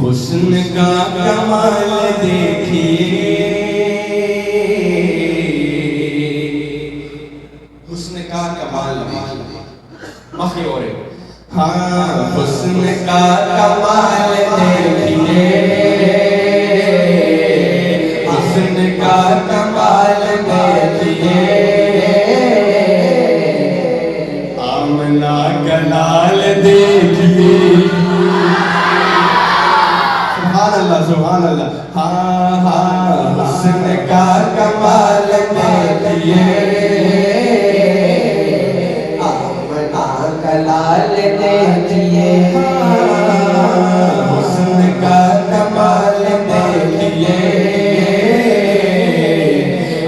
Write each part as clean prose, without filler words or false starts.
हुस्न का कमाल देखिए, हुस्न का कमाल मखी और हाँ हुस्न का कमाल देखिए, हुस्न का कमाल देखिए, आमना का लाल देखिए। सुभान अल्लाह। हाँ हाँ हुस्न का कमाल देखिए, आमना का लाल देखिए, हुस्न का कमाल देखिए,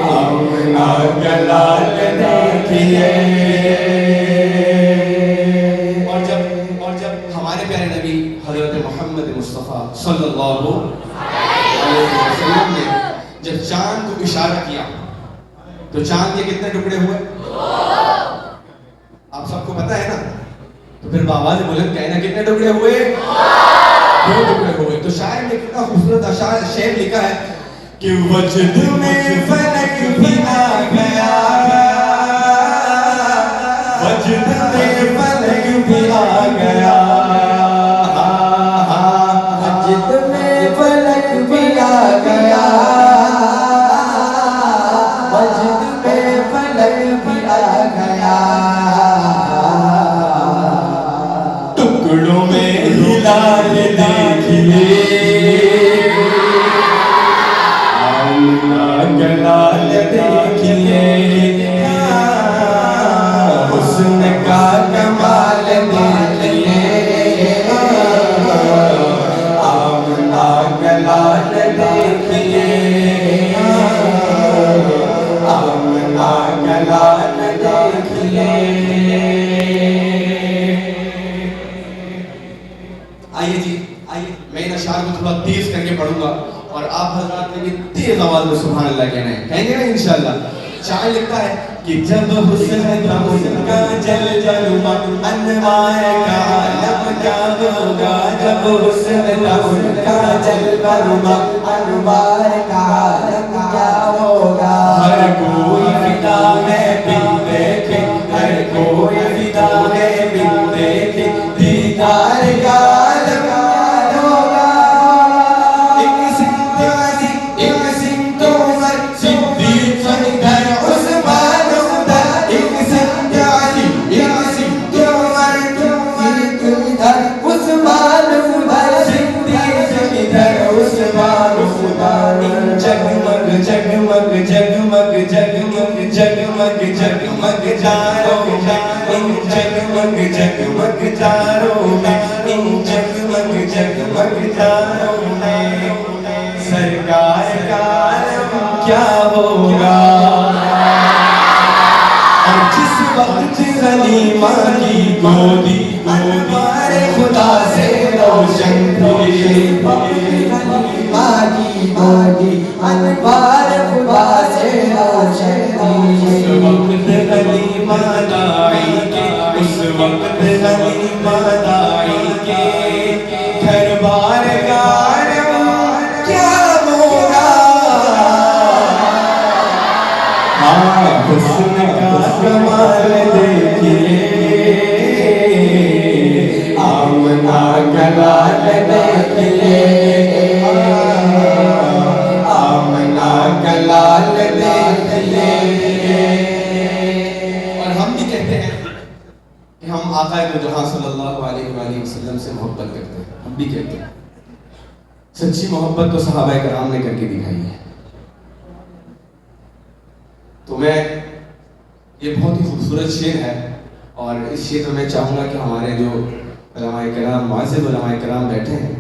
आमना का लाल देखिए। और जब हमारे प्यारे नबी हज़रत मोहम्मद मुस्तफ़ा सल्लल्लाहु अलैहि वसल्लम ने जब चांद को इशारा किया तो चांद के कितने टुकड़े हुए? आप सबको पता है ना, तो फिर आवाज़ बुलंद कहना कितने टुकड़े हुए? 2 टुकड़े हुए। तो शायर ने कितना खूबसूरत शेर लिखा है कि वजद में फलक भी आ गया, वजद में फलक भी आ गया, वजद में फलक भी आ गया, वजद में फलक भी आ गया, टुकड़ों में हिलाल देखिए, आमना का लाल देखिए, हुस्न का कमाल देखिए, आमना का लाल देखिए, आमना का लाल देखिए। आइए जी, आइए मैं इन अशार को थोड़ा तेज करके पढ़ूंगा और आप हजरात ने भी तेज आवाज में सुभान अल्लाह कहना है, कहेंगे ना इंशाअल्लाह। शायर लिखता है कि जब हुस्न था उनका जल जलवा अनवार का आलम क्या होगा, जब हुस्न था उनका जल जलवा अनवार का आलम क्या होगा। हर कोई फिदा है बिन देखे, हर कोई फिदा है बिन देखे, दीदार का जगमग जगमग जगमग जगमग जगमग जारों में, इन जगमग जगमग जारों में, इन जगमग जगमग जारों में, सरकार का आलम क्या होगा। और जिस वक्त गनीमा की गोदी अनवार खुदा से रोशन हुई, गनीमा की गोदी अनवार खुदा से रोशन हुई, उस वक्त गनीमा दाई के, उस वक्त गनीमा दाई के, घर बार का क्या होगा। हाँ हुस्न का कमाल देखिए, आमना का लाल देखिए, आमना का लाल देखिए। और हम भी कहते हैं कि हम आका मुजहाँ सल्लल्लाहु अलैहि वसल्लम से मोहब्बत करते हैं। हम भी कहते हैं सच्ची मोहब्बत तो सहाबा कराम ने करके दिखाई है। तो मैं ये बहुत ही खूबसूरत शेर है और इस शेर में मैं चाहूँगा कि हमारे जो उलमाए कराम मुअज़्ज़ज़ उलमाए कराम बैठे हैं,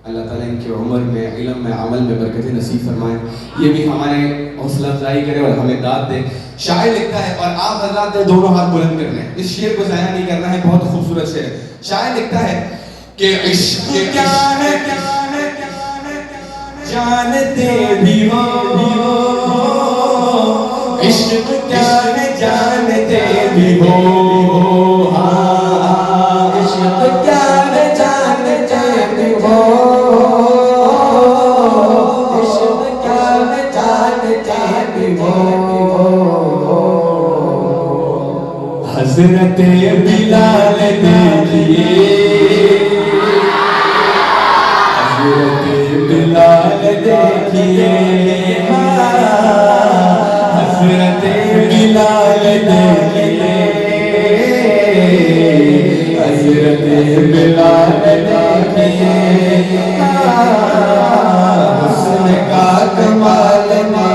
अल्लाह ताला इनकी उम्र में, इल्म में, अमल में बरकतें नसीब फरमाएं, ये भी हमारे हौसला अफजाई करे और हमें दाद दे। शायर लिखता है और आप हज़रात ने दोनों हाथ बुलंद करने हैं, इस शेर को ज़ाया नहीं करना है, बहुत खूबसूरत शेर है। शायर लिखता है कि इश्क़ क्या है जानते भी हो, इश्क़ क्या है जानते भी हो, हाँ इश्क़ क्या है जानते भी हो, हज़रत बिलाल देखिए, हज़रत बिलाल देखिए, हज़रत बिलाल देखिए, हज़रत बिलाल देखिए, हुस्न का कमाल देखिए,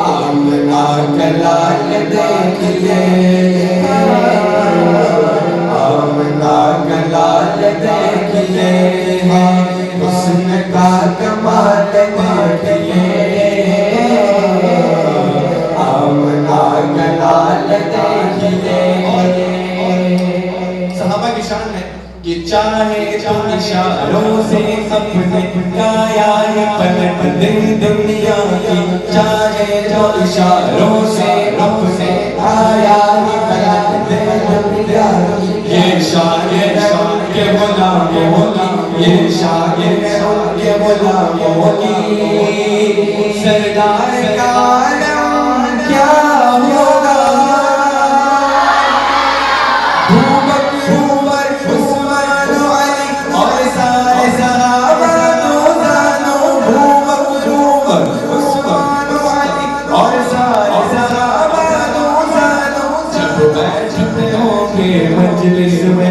आमना का लाल देखिए, आमना का लाल देखिए, हुस्न का कमाल देखिए, आमना का लाल देखिए। सहाबा की शान है कि चाहे तो इशारों से अपने काया ही पलट दे दुनिया की, चाहे तो इशारों से अपने काया ही पलट दे दुनिया की। ये शायर के गुलामों की, ये शायर के गुलामों की, सरदार का आलम क्या होगा। मजलिस में